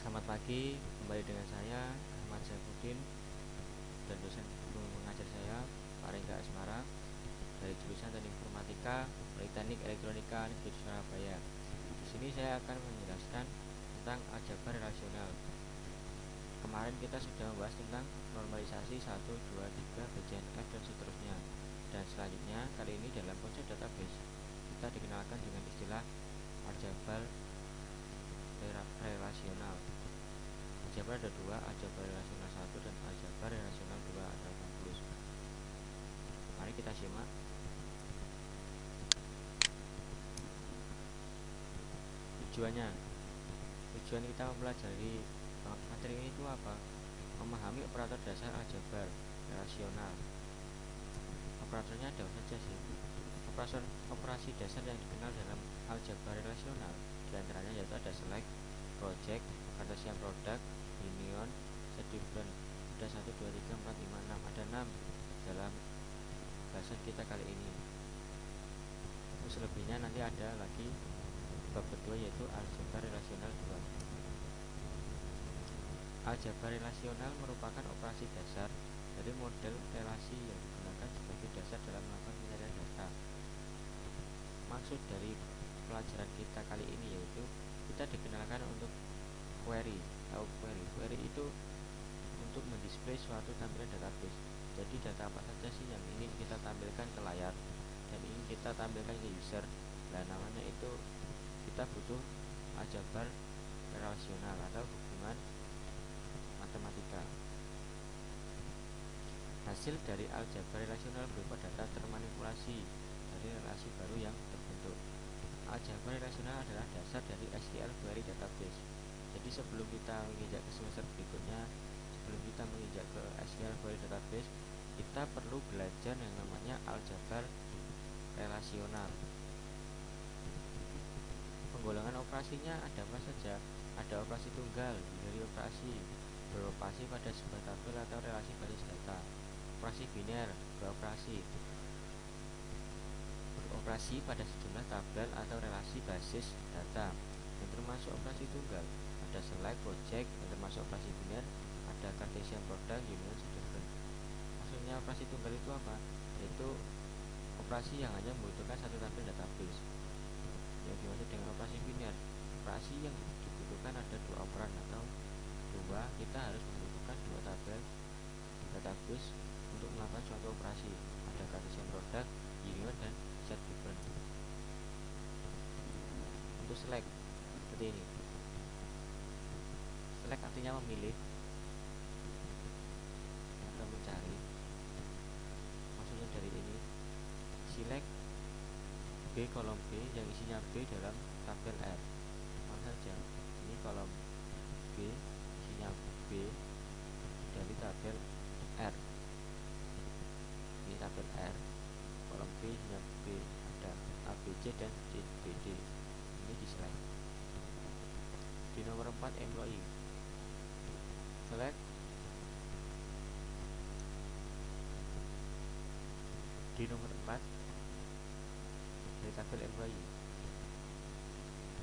Selamat pagi, kembali dengan saya Ahmad Saifuddin dan dosen mengajar saya Pak Rengga Asmara dari jurusan Teknik Informatika Politeknik Elektronika Negeri Surabaya. Di sini saya akan menjelaskan tentang aljabar relasional. Kemarin kita sudah membahas tentang normalisasi 1, 2, 3, bagian F dan seterusnya. Dan selanjutnya kali ini dalam konsep database kita dikenalkan dengan istilah aljabar relasional. Aljabar ada dua, aljabar relasional 1 dan aljabar relasional 2 atau kalkulus. Mari kita simak. Tujuan kita mempelajari materi ini itu apa? Memahami operator dasar aljabar relasional. Operatornya ada saja sih. Operasi dasar yang dikenal dalam aljabar relasional diantaranya yaitu ada select, project, Cartesian product, union, set different. Ada 1, 2, 3, 4, 5, 6. Ada 6 dalam bahasan kita kali ini. Terus selebihnya nanti ada lagi bab kedua yaitu aljabar relasional 2. Aljabar relasional merupakan operasi dasar dari model relasi yang digunakan sebagai dasar dalam melakukan pencarian data. Maksud dari pelajaran kita kali ini yaitu kita dikenalkan untuk query. Query itu untuk mendisplay suatu tampilan database. Jadi data apa saja sih yang ingin kita tampilkan ke layar dan ingin kita tampilkan ke user. Nah, namanya itu kita butuh aljabar relasional atau hubungan matematika. Hasil dari aljabar relasional berupa data termanipulasi dari relasi baru yang terbentuk. Aljabar relasional adalah dasar dari SQL query database. Jadi sebelum kita menginjak ke semester berikutnya, sebelum kita menginjak ke SQL query database, kita perlu belajar yang namanya aljabar relasional. Penggolongan operasinya ada apa saja? Ada operasi tunggal, binary operasi, beroperasi pada sebuah tabel atau relasi basis data. Operasi biner, beroperasi pada sejumlah tabel atau relasi basis data yang termasuk operasi tunggal. Ada select, project yang termasuk operasi biner, ada Cartesian product, union, set different. Maksudnya operasi tunggal itu apa? Yaitu operasi yang hanya membutuhkan satu tabel database. Yang dimaksud dengan operasi biner, operasi yang dibutuhkan ada dua operan atau dua, kita harus membutuhkan dua tabel database untuk melakukan suatu operasi. Ada Cartesian product, union, dan set different. Untuk select seperti ini. Select artinya memilih atau mencari. Maksudnya dari ini, select B kolom B yang isinya B dalam tabel R. Mana saja? Ini kolom B isinya B dari tabel R. Ini tabel R, kolom B isinya B, ada ABC dan CBD. Ini di select. Di nomor 4 employee, select di nomor 4 dari tabel employee.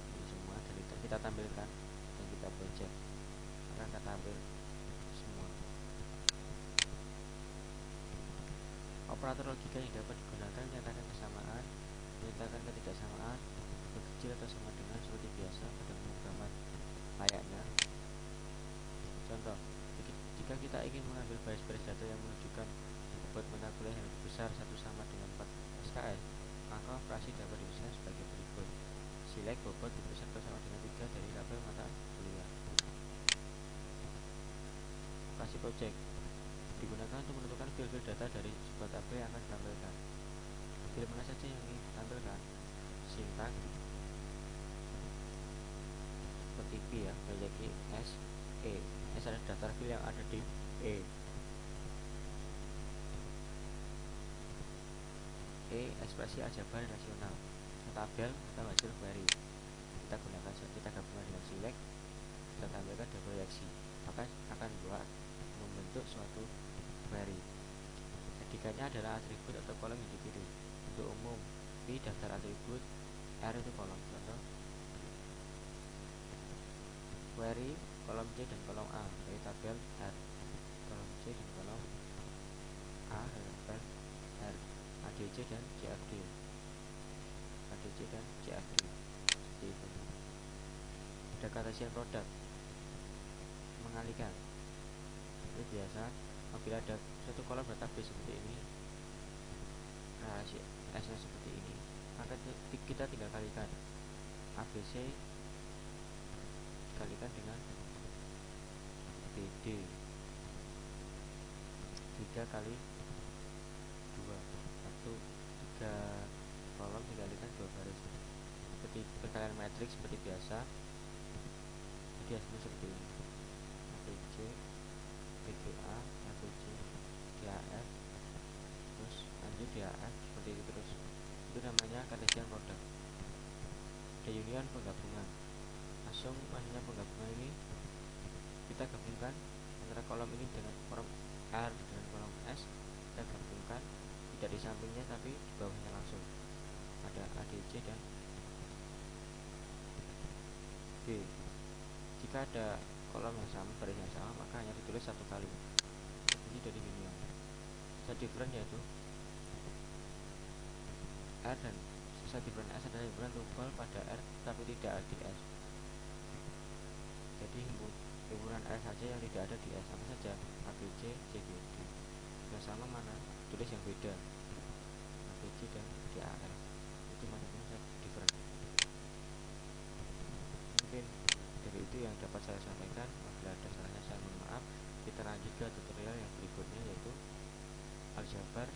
Ini semua dari kita tampilkan dan kita project, maka kita tampil semua. Operator logika yang dapat digunakan menyatakan kesamaan, menyatakan ketidaksamaan, kecil atau sama dengan seperti biasa pada pemrograman layaknya. Contoh, jika kita ingin mengambil baris-baris data yang menunjukkan bobot mata kuliah yang lebih besar 1 sama dengan 4 SKS, maka operasi dapat dituliskan sebagai berikut. Select bobot lebih besar atau sama dengan 3 dari tabel mata kuliah. Operasi project digunakan untuk menentukan fil-fil data dari sebuah tabel yang akan ditampilkan. Fil mana saja yang ingin ditampilkan? Sintak seperti P ya, proyek S, E. S adalah daftar fil yang ada di E. E ekspresi aljabar relasional, tabel atau hasil query. Kita gabungkan dengan select, kita tampilkan dari proyeksi, maka akan membentuk suatu query. Predikannya adalah atribut atau kolom yang dipilih. Untuk umum, P daftar atribut, R itu kolom. Contoh, query kolom C dan kolom A dari tabel R. Kolom C dan kolom A dari tabel R, ADC dan CFD, ADC dan CFD, seperti itu. Ada Cartesian product, mengalihkan. Ini biasa apabila ada satu kolom database seperti ini, relasi S-nya seperti ini, maka kita tinggal kalikan ABC dikalikan dengan BD, 3 kali 2, 1, 3 kolom dikalikan 2 baris, seperti perkalian matriks seperti biasa. Jadi hasilnya seperti ini: ABC, BGA, ABC, DAF, terus lanjut DAF, seperti itu terus. Itu namanya Cartesian product. Ada union, penggabungan. Langsung maksudnya penggabungan ini kita gabungkan antara kolom ini dengan kolom R dengan kolom S, kita gabungkan tidak di sampingnya tapi di bawahnya langsung. Ada ADC dan B. Jika ada kolom yang sama, baris yang sama, maka hanya ditulis satu kali. Ini dari union. Sisa different yaitu R, dan sisa different S adalah himpunan tunggal pada R tapi tidak ada di S. Jadi himpunan R saja yang tidak ada di S, sama saja ABC, CBD. Yang sama mana tulis yang beda, ABC dan DAR, itu maksudnya different. Mungkin dari itu yang dapat saya sampaikan. Apabila ada salahnya saya mohon maaf. Kita lanjut ke tutorial yang berikutnya, yaitu aljabar